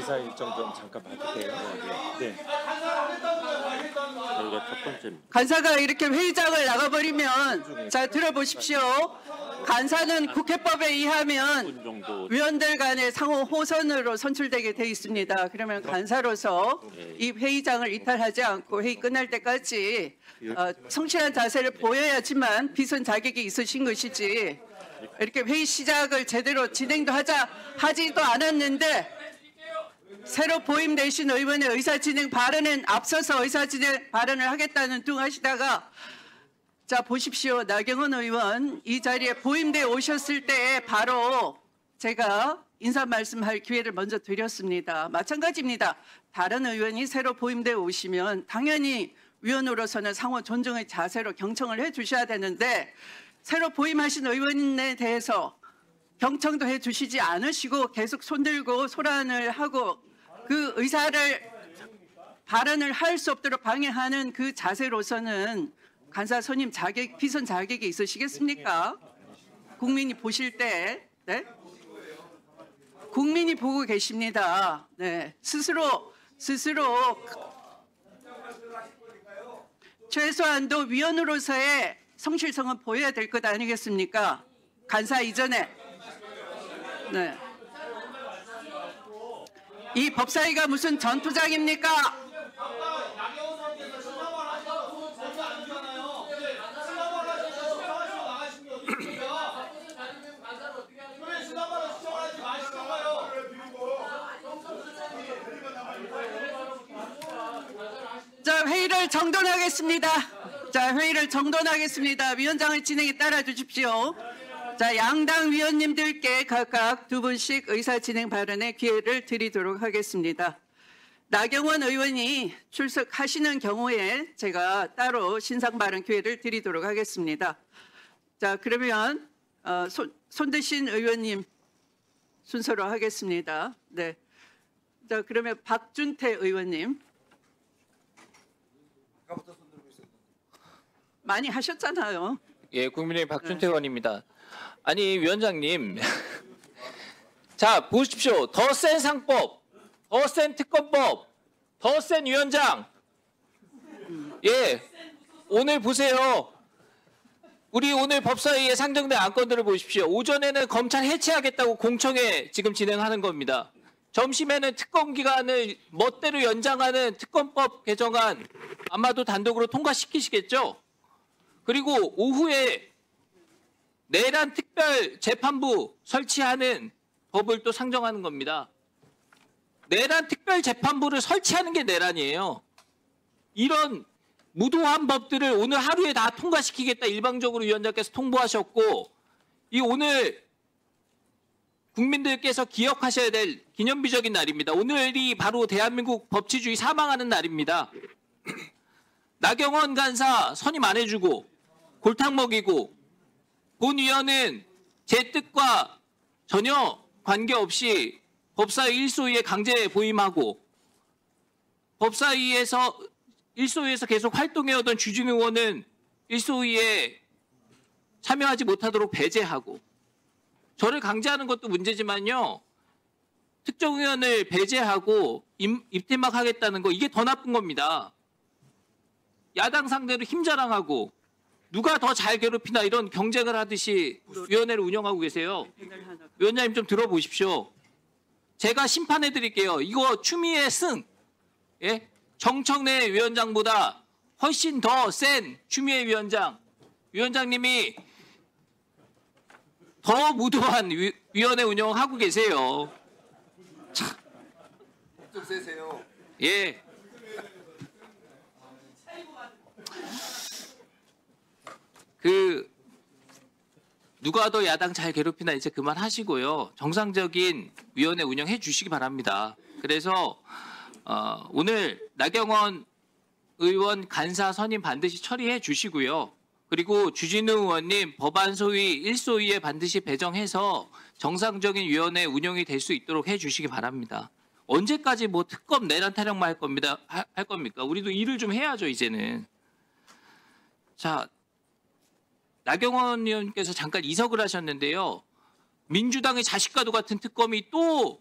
의사 일정 좀 잠깐 봐도 돼요? 네. 저희가 첫 번째. 간사가 이렇게 회의장을 나가버리면, 자, 들어보십시오. 간사는 국회법에 의하면 정도. 위원들 간의 상호 호선으로 선출되게 돼 있습니다. 그러면 간사로서 이 회의장을 이탈하지 않고 회의 끝날 때까지 성실한 자세를 보여야지만 비선 자격이 있으신 것이지, 이렇게 회의 시작을 제대로 진행도 하지도 않았는데 새로 보임되신 의원의 의사진행 발언은 앞서서 의사진행 발언을 하겠다는 둥 하시다가, 자 보십시오. 나경원 의원 이 자리에 보임돼 오셨을 때 바로 제가 인사 말씀할 기회를 먼저 드렸습니다. 마찬가지입니다. 다른 의원이 새로 보임돼 오시면 당연히 위원으로서는 상호 존중의 자세로 경청을 해주셔야 되는데, 새로 보임하신 의원에 대해서 경청도 해주시지 않으시고 계속 손들고 소란을 하고 그 의사를 발언을 할 수 없도록 방해하는 그 자세로서는 간사 선임 자격, 비선 자격이 있으시겠습니까? 국민이 보실 때, 네? 국민이 보고 계십니다. 네, 스스로 최소한도 위원으로서의 성실성은 보여야 될 것 아니겠습니까? 간사 이전에. 네. 이 법사위가 무슨 전투장입니까? 자, 회의를 정돈하겠습니다. 자, 회의를 정돈하겠습니다. 위원장의 진행에 따라 주십시오. 자, 양당 위원님들께 각각 2분씩 의사 진행 발언의 기회를 드리도록 하겠습니다. 나경원 의원이 출석하시는 경우에 제가 따로 신상 발언 기회를 드리도록 하겠습니다. 자, 그러면 손대신 의원님 순서로 하겠습니다. 네. 자, 그러면 박준태 의원님. 많이 하셨잖아요. 예, 국민의힘 박준태 의원입니다. 아니 위원장님, 자 보십시오. 더 센 상법, 더 센 특검법, 더 센 위원장. 예, 오늘 보세요. 우리 오늘 법사위에 상정된 안건들을 보십시오. 오전에는 검찰 해체하겠다고 공청회 지금 진행하는 겁니다. 점심에는 특검 기간을 멋대로 연장하는 특검법 개정안 아마도 단독으로 통과시키시겠죠? 그리고 오후에 내란 특별 재판부 설치하는 법을 또 상정하는 겁니다. 내란 특별 재판부를 설치하는 게 내란이에요. 이런 무도한 법들을 오늘 하루에 다 통과시키겠다 일방적으로 위원장께서 통보하셨고, 이 오늘 국민들께서 기억하셔야 될 기념비적인 날입니다. 오늘이 바로 대한민국 법치주의 사망하는 날입니다. 나경원 간사 선임 안 해주고 골탕 먹이고 본위원은 제 뜻과 전혀 관계없이 법사위 일소위에 강제 보임하고 법사위에서 일소위에서 계속 활동해오던 주진 의원은 일소위에 참여하지 못하도록 배제하고, 저를 강제하는 것도 문제지만요, 특정 의원을 배제하고 입퇴막하겠다는 거, 이게 더 나쁜 겁니다. 야당 상대로 힘자랑하고 누가 더 잘 괴롭히나 이런 경쟁을 하듯이 위원회를 운영하고 계세요. 위원장님 좀 들어보십시오. 제가 심판해 드릴게요. 이거 추미애 승, 예? 정청래 위원장보다 훨씬 더 센 추미애 위원장, 위원장님이 더 무도한 위원회 운영하고 계세요. 참. 좀 세세요. 예. 누가 더 야당 잘 괴롭히나 이제 그만하시고요. 정상적인 위원회 운영해 주시기 바랍니다. 그래서 오늘 나경원 의원 간사 선임 반드시 처리해 주시고요. 그리고 주진우 의원님 법안 소위 1소위에 반드시 배정해서 정상적인 위원회 운영이 될 수 있도록 해 주시기 바랍니다. 언제까지 뭐 특검 내란 타령만 할 겁니까? 우리도 일을 좀 해야죠, 이제는. 자, 나경원 의원께서 잠깐 이석을 하셨는데요. 민주당의 자식과도 같은 특검이 또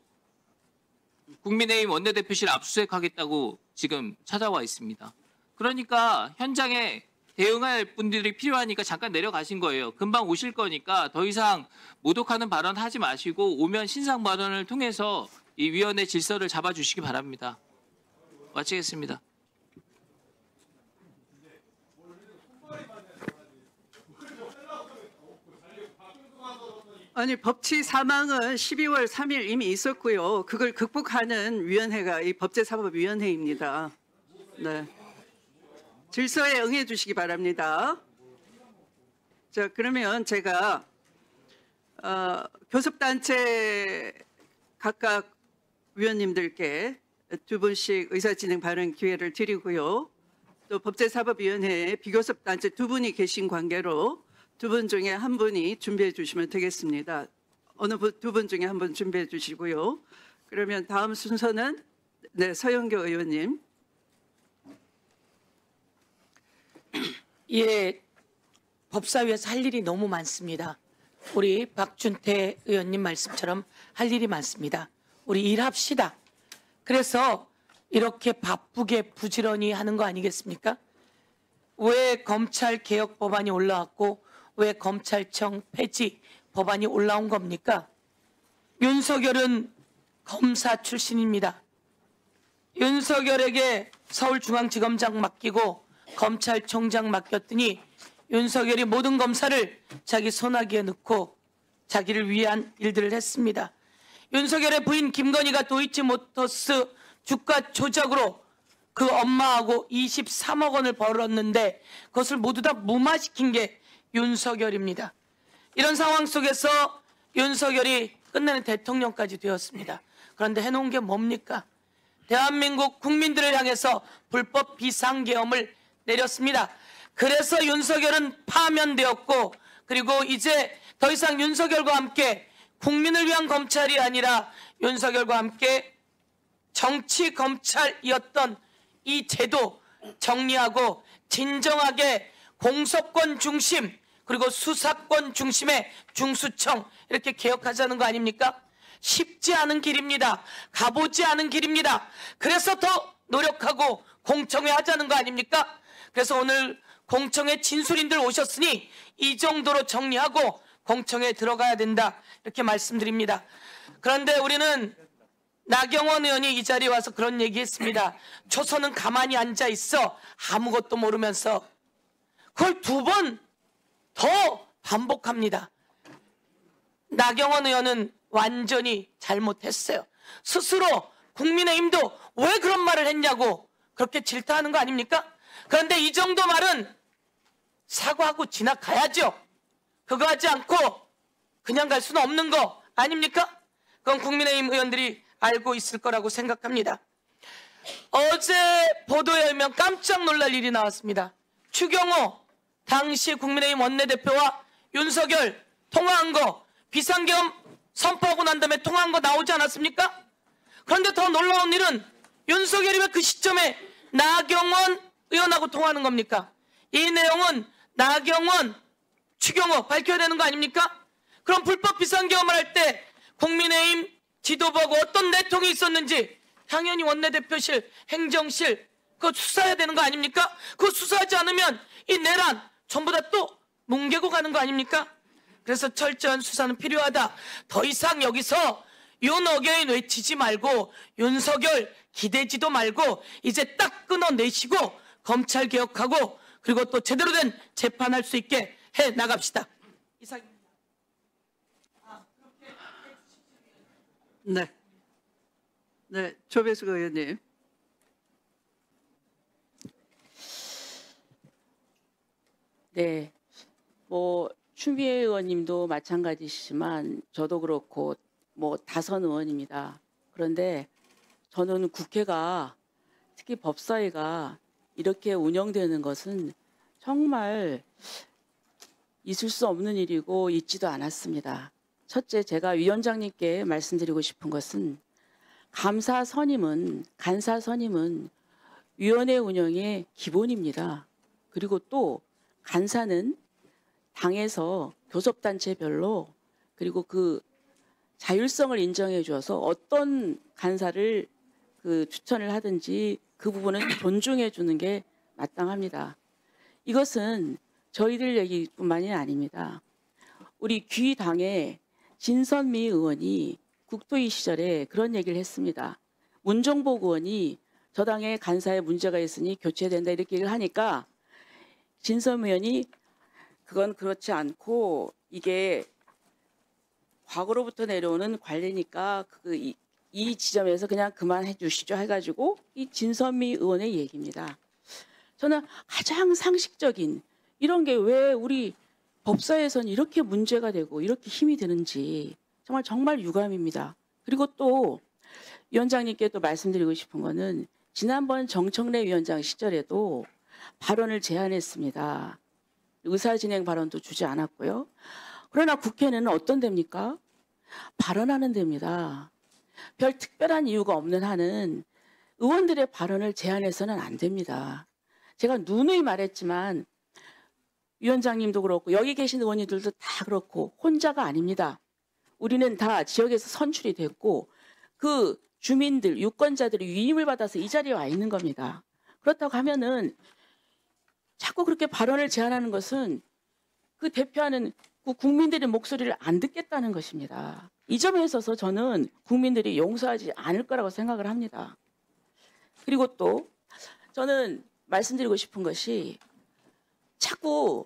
국민의힘 원내대표실 압수수색하겠다고 지금 찾아와 있습니다. 그러니까 현장에 대응할 분들이 필요하니까 잠깐 내려가신 거예요. 금방 오실 거니까 더 이상 모독하는 발언 하지 마시고 오면 신상 발언을 통해서 이 위원회 질서를 잡아주시기 바랍니다. 마치겠습니다. 아니 법치 사망은 12월 3일 이미 있었고요. 그걸 극복하는 위원회가 이 법제사법위원회입니다. 네. 질서에 응해 주시기 바랍니다. 자, 그러면 제가 교섭단체 각각 위원님들께 2분씩 의사진행 발언 기회를 드리고요. 또 법제사법위원회에 비교섭단체 2분이 계신 관계로 2분 중에 1분이 준비해 주시면 되겠습니다. 어느 2분 중에 1분 준비해 주시고요. 그러면 다음 순서는 네, 서영교 의원님. 예, 법사위에서 할 일이 너무 많습니다. 우리 박준태 의원님 말씀처럼 할 일이 많습니다. 우리 일합시다. 그래서 이렇게 바쁘게 부지런히 하는 거 아니겠습니까? 왜 검찰 개혁 법안이 올라왔고 왜 검찰청 폐지 법안이 올라온 겁니까? 윤석열은 검사 출신입니다. 윤석열에게 서울중앙지검장 맡기고 검찰총장 맡겼더니 윤석열이 모든 검사를 자기 손아귀에 넣고 자기를 위한 일들을 했습니다. 윤석열의 부인 김건희가 도이치모터스 주가 조작으로 그 엄마하고 23억 원을 벌었는데 그것을 모두 다 무마시킨 게 윤석열입니다. 이런 상황 속에서 윤석열이 끝내는 대통령까지 되었습니다. 그런데 해놓은 게 뭡니까? 대한민국 국민들을 향해서 불법 비상계엄을 내렸습니다. 그래서 윤석열은 파면되었고 그리고 이제 더 이상 윤석열과 함께 국민을 위한 검찰이 아니라 윤석열과 함께 정치 검찰이었던 이 제도 정리하고 진정하게 공소권 중심 그리고 수사권 중심의 중수청 이렇게 개혁하자는 거 아닙니까? 쉽지 않은 길입니다. 가보지 않은 길입니다. 그래서 더 노력하고 공청회 하자는 거 아닙니까? 그래서 오늘 공청회 진술인들 오셨으니 이 정도로 정리하고 공청회에 들어가야 된다 이렇게 말씀드립니다. 그런데 우리는 나경원 의원이 이 자리에 와서 그런 얘기했습니다. 초선은 가만히 앉아 있어 아무것도 모르면서 그걸 2번 더 반복합니다. 나경원 의원은 완전히 잘못했어요. 스스로 국민의힘도 왜 그런 말을 했냐고 그렇게 질타하는 거 아닙니까? 그런데 이 정도 말은 사과하고 지나가야죠. 그거 하지 않고 그냥 갈 수는 없는 거 아닙니까? 그건 국민의힘 의원들이 알고 있을 거라고 생각합니다. 어제 보도에 의하면 깜짝 놀랄 일이 나왔습니다. 추경호 당시 국민의힘 원내대표와 윤석열 통화한 거 비상계엄 선포하고 난 다음에 통화한 거 나오지 않았습니까? 그런데 더 놀라운 일은 윤석열이 왜 그 시점에 나경원 의원하고 통화하는 겁니까? 이 내용은 나경원, 추경호 밝혀야 되는 거 아닙니까? 그럼 불법 비상계엄을 할 때 국민의힘 지도부하고 어떤 내통이 있었는지 당연히 원내대표실, 행정실 그거 수사해야 되는 거 아닙니까? 그거 수사하지 않으면 이 내란 전부 다 또 뭉개고 가는 거 아닙니까? 그래서 철저한 수사는 필요하다. 더 이상 여기서 윤어게인 외치지 말고 윤석열 기대지도 말고 이제 딱 끊어내시고 검찰 개혁하고 그리고 또 제대로 된 재판할 수 있게 해 나갑시다. 이상입니다. 네. 네, 조배수 의원님. 네, 뭐 추미애 의원님도 마찬가지시지만 저도 그렇고 뭐 다선 의원입니다. 그런데 저는 국회가 특히 법사위가 이렇게 운영되는 것은 정말 있을 수 없는 일이고 있지도 않았습니다. 첫째, 제가 위원장님께 말씀드리고 싶은 것은 간사 선임은 위원회 운영의 기본입니다. 그리고 또 간사는 당에서 교섭단체별로 그리고 그 자율성을 인정해 주어서 어떤 간사를 그 추천을 하든지 그 부분은 존중해 주는 게 마땅합니다. 이것은 저희들 얘기뿐만이 아닙니다. 우리 귀당의 진선미 의원이 국토위 시절에 그런 얘기를 했습니다. 문정복 의원이 저 당의 간사에 문제가 있으니 교체된다 이렇게 얘기를 하니까 진선미 의원이 그건 그렇지 않고 이게 과거로부터 내려오는 관례니까 이 지점에서 그냥 그만해 주시죠 해가지고 이 진선미 의원의 얘기입니다. 저는 가장 상식적인 이런 게 왜 우리 법사에서는 이렇게 문제가 되고 이렇게 힘이 드는지 정말 유감입니다. 그리고 또 위원장님께 또 말씀드리고 싶은 거는 지난번 정청래 위원장 시절에도 발언을 제안했습니다. 의사진행 발언도 주지 않았고요. 그러나 국회는 어떤 데입니까? 발언하는 데입니다. 별 특별한 이유가 없는 한은 의원들의 발언을 제한해서는 안 됩니다. 제가 누누이 말했지만 위원장님도 그렇고 여기 계신 의원님들도 다 그렇고 혼자가 아닙니다. 우리는 다 지역에서 선출이 됐고 그 주민들, 유권자들이 위임을 받아서 이 자리에 와 있는 겁니다. 그렇다고 하면은 자꾸 그렇게 발언을 제한하는 것은 그 대표하는 그 국민들의 목소리를 안 듣겠다는 것입니다. 이 점에 있어서 저는 국민들이 용서하지 않을 거라고 생각을 합니다. 그리고 또 저는 말씀드리고 싶은 것이 자꾸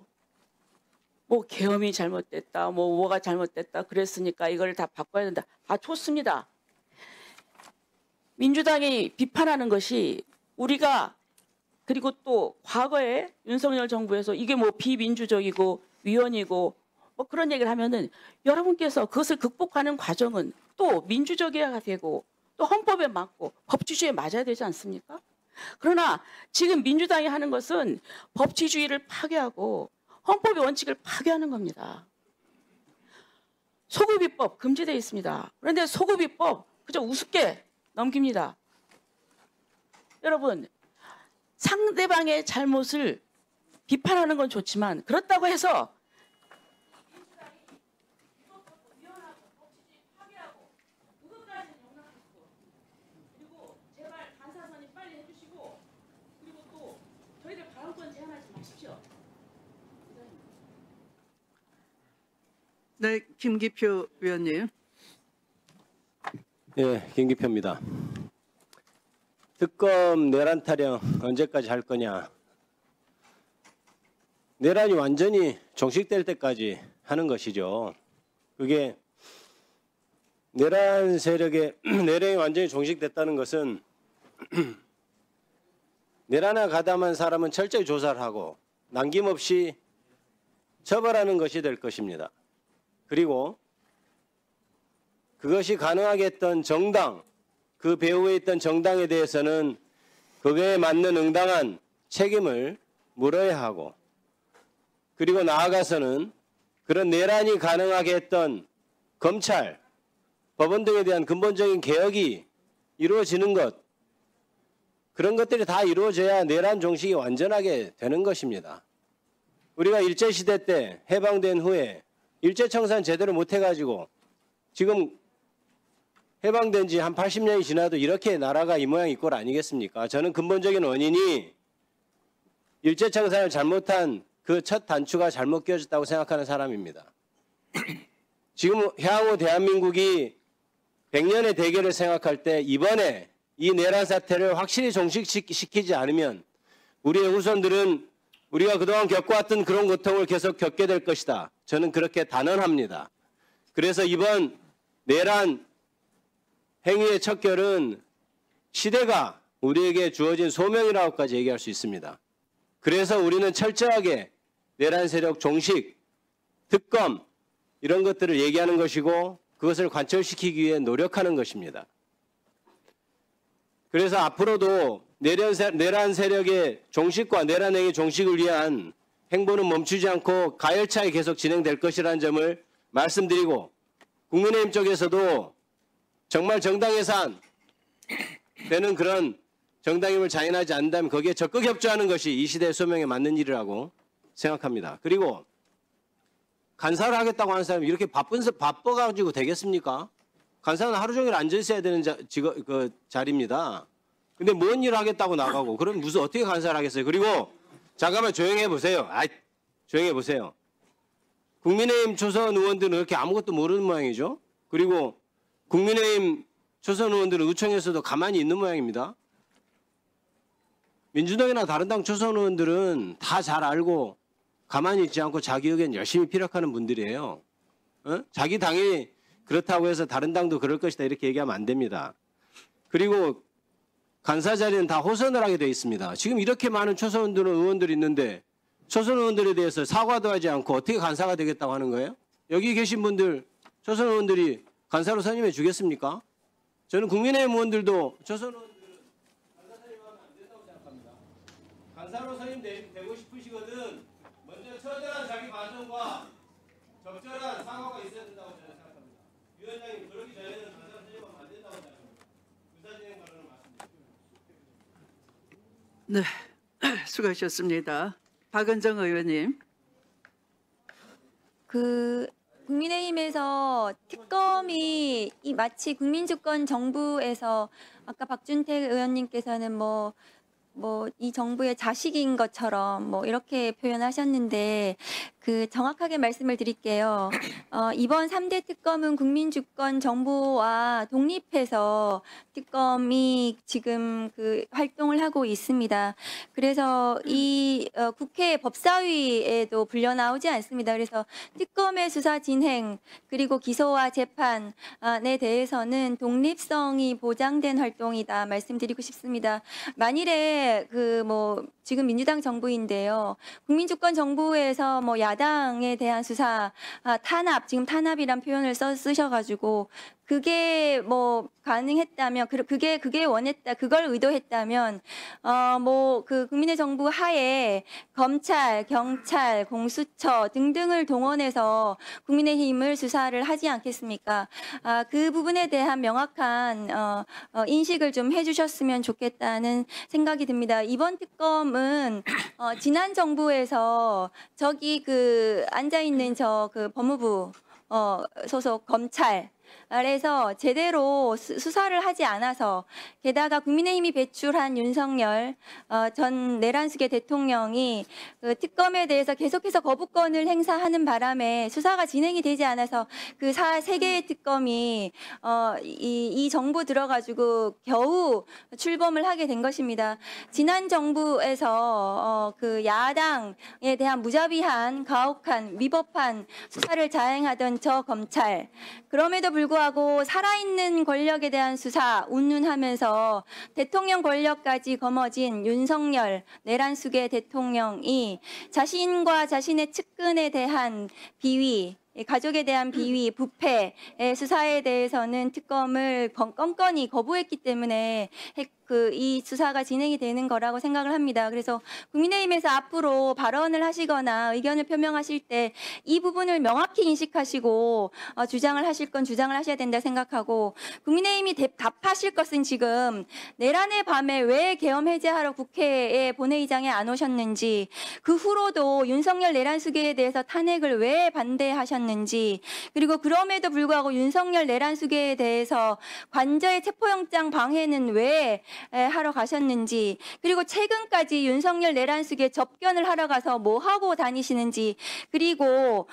뭐 계엄이 잘못됐다, 뭐가 잘못됐다 그랬으니까 이걸 다 바꿔야 된다. 다 좋습니다. 민주당이 비판하는 것이 우리가 그리고 또 과거에 윤석열 정부에서 이게 뭐 비민주적이고 위헌이고 뭐 그런 얘기를 하면은 여러분께서 그것을 극복하는 과정은 또 민주적이어야 되고 또 헌법에 맞고 법치주의에 맞아야 되지 않습니까? 그러나 지금 민주당이 하는 것은 법치주의를 파괴하고 헌법의 원칙을 파괴하는 겁니다. 소급입법 금지되어 있습니다. 그런데 소급입법 그저 우습게 넘깁니다. 여러분 상대방의 잘못을 비판하는 건 좋지만 그렇다고 해서 네, 김기표 위원님. 예, 김기표입니다. 특검 내란 타령 언제까지 할 거냐? 내란이 완전히 종식될 때까지 하는 것이죠. 그게 내란 세력의 내란이 완전히 종식됐다는 것은 내란에 가담한 사람은 철저히 조사를 하고 남김없이 처벌하는 것이 될 것입니다. 그리고 그것이 가능하게 했던 정당, 그 배후에 있던 정당에 대해서는 그거에 맞는 응당한 책임을 물어야 하고 그리고 나아가서는 그런 내란이 가능하게 했던 검찰, 법원 등에 대한 근본적인 개혁이 이루어지는 것 그런 것들이 다 이루어져야 내란 종식이 완전하게 되는 것입니다. 우리가 일제시대 때 해방된 후에 일제청산 제대로 못해가지고 지금 해방된 지 한 80년이 지나도 이렇게 나라가 이 모양 이 꼴 아니겠습니까? 저는 근본적인 원인이 일제청산을 잘못한 그 첫 단추가 잘못 끼워졌다고 생각하는 사람입니다. 지금 향후 대한민국이 100년의 대계를 생각할 때 이번에 이 내란 사태를 확실히 종식시키지 않으면 우리의 후손들은 우리가 그동안 겪어왔던 그런 고통을 계속 겪게 될 것이다. 저는 그렇게 단언합니다. 그래서 이번 내란 행위의 척결은 시대가 우리에게 주어진 소명이라고까지 얘기할 수 있습니다. 그래서 우리는 철저하게 내란 세력 종식, 특검 이런 것들을 얘기하는 것이고 그것을 관철시키기 위해 노력하는 것입니다. 그래서 앞으로도 내란 세력의 종식과 내란 행위 종식을 위한 행보는 멈추지 않고 가열차게 계속 진행될 것이라는 점을 말씀드리고 국민의힘 쪽에서도 정말 정당 예산 되는 그런 정당임을 자인하지 않는다면 거기에 적극 협조하는 것이 이 시대의 소명에 맞는 일이라고 생각합니다. 그리고 간사를 하겠다고 하는 사람이 이렇게 바빠가지고 되겠습니까? 간사는 하루 종일 앉아 있어야 되는 자리입니다. 근데 뭔 일을 하겠다고 나가고 그럼 무슨 어떻게 간사를 하겠어요? 그리고 잠깐만 조용히 해보세요. 조용히 해보세요. 국민의힘 초선 의원들은 이렇게 아무것도 모르는 모양이죠. 그리고 국민의힘 초선 의원들은 의총에서도 가만히 있는 모양입니다. 민주당이나 다른 당 초선 의원들은 다 잘 알고 가만히 있지 않고 자기 의견 열심히 피력하는 분들이에요. 자기 당이 그렇다고 해서 다른 당도 그럴 것이다 이렇게 얘기하면 안 됩니다. 그리고 간사 자리는 다 호선을 하게 돼 있습니다. 지금 이렇게 많은 초선 의원들이 있는데 초선 의원들에 대해서 사과도 하지 않고 어떻게 간사가 되겠다고 하는 거예요? 여기 계신 분들 초선 의원들이 간사로 선임해 주겠습니까? 저는 국민의힘 의원들도 초선 의원들은 간사 선임하면 안 된다고 생각합니다. 간사로 선임되고 싶으시거든 먼저 처절한 자기 반성과 적절한 사과가 있어야 된다고 저는 생각합니다. 위원장님 그러기 전에는 간사로 선임하면 안 된다고 생각합니다. 의사진행 발언을 말씀드립니다. 네, 수고하셨습니다. 박은정 의원님. 국민의힘에서 특검이 마치 국민주권 정부에서 아까 박준택 의원님께서는 이 정부의 자식인 것처럼 이렇게 표현하셨는데 정확하게 말씀을 드릴게요. 이번 3대 특검은 국민주권 정부와 독립해서 특검이 지금 활동을 하고 있습니다. 그래서 이 국회 법사위에도 불려 나오지 않습니다. 그래서 특검의 수사 진행 그리고 기소와 재판에 대해서는 독립성이 보장된 활동이다 말씀드리고 싶습니다. 만일에 지금 민주당 정부인데요. 국민주권 정부에서 야당에 대한 수사, 탄압, 지금 탄압이란 표현을 쓰셔가지고 그게 가능했다면, 그게 원했다, 그걸 의도했다면, 국민의 정부 하에 검찰, 경찰, 공수처 등등을 동원해서 국민의힘을 수사를 하지 않겠습니까? 그 부분에 대한 명확한 인식을 좀 해주셨으면 좋겠다는 생각이 듭니다. 이번 특검은 지난 정부에서 저기 앉아있는 법무부 소속 검찰 그래서 제대로 수사를 하지 않아서 게다가 국민의힘이 배출한 윤석열 전 내란수계 대통령이 특검에 대해서 계속해서 거부권을 행사하는 바람에 수사가 진행이 되지 않아서 세 개의 특검이 이 정부 들어가지고 겨우 출범을 하게 된 것입니다. 지난 정부에서 야당에 대한 무자비한 가혹한 위법한 수사를 자행하던 저 검찰 그럼에도 불구하고 살아있는 권력에 대한 수사 운운하면서 대통령 권력까지 거머쥔 윤석열 내란수계 대통령이 자신과 자신의 측근에 대한 비위 가족에 대한 비위, 부패 수사에 대해서는 특검을 껌껌이 거부했기 때문에 이 수사가 진행이 되는 거라고 생각을 합니다. 그래서 국민의힘에서 앞으로 발언을 하시거나 의견을 표명하실 때 이 부분을 명확히 인식하시고 주장을 하실 건 주장을 하셔야 된다 생각하고 국민의힘이 답하실 것은 지금 내란의 밤에 왜 계엄 해제하러 국회에 본회의장에 안 오셨는지 그 후로도 윤석열 내란수계에 대해서 탄핵을 왜 반대하셨는지 그리고 그럼에도 불구하고 윤석열 내란수계에 대해서 관저의 체포영장 방해는 왜 하러 가셨는지 그리고 최근까지 윤석열 내란수계 접견을 하러 가서 뭐 하고 다니시는지 그리고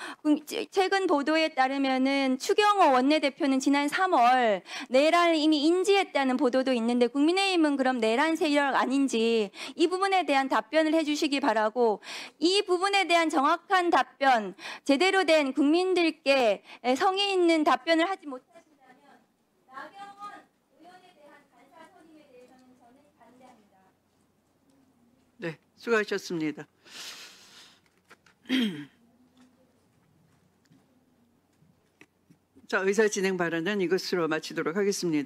최근 보도에 따르면은 추경호 원내대표는 지난 3월 내란을 이미 인지했다는 보도도 있는데 국민의힘은 그럼 내란 세력 아닌지 이 부분에 대한 답변을 해주시기 바라고 이 부분에 대한 정확한 답변 제대로 된 국민들께 성의 있는 답변을 하지 못하신다면 나경원 의원에 대한 간사 선임에 대해서는 저는 반대합니다. 네, 수고하셨습니다. 자, 의사 진행 발언은 이것으로 마치도록 하겠습니다.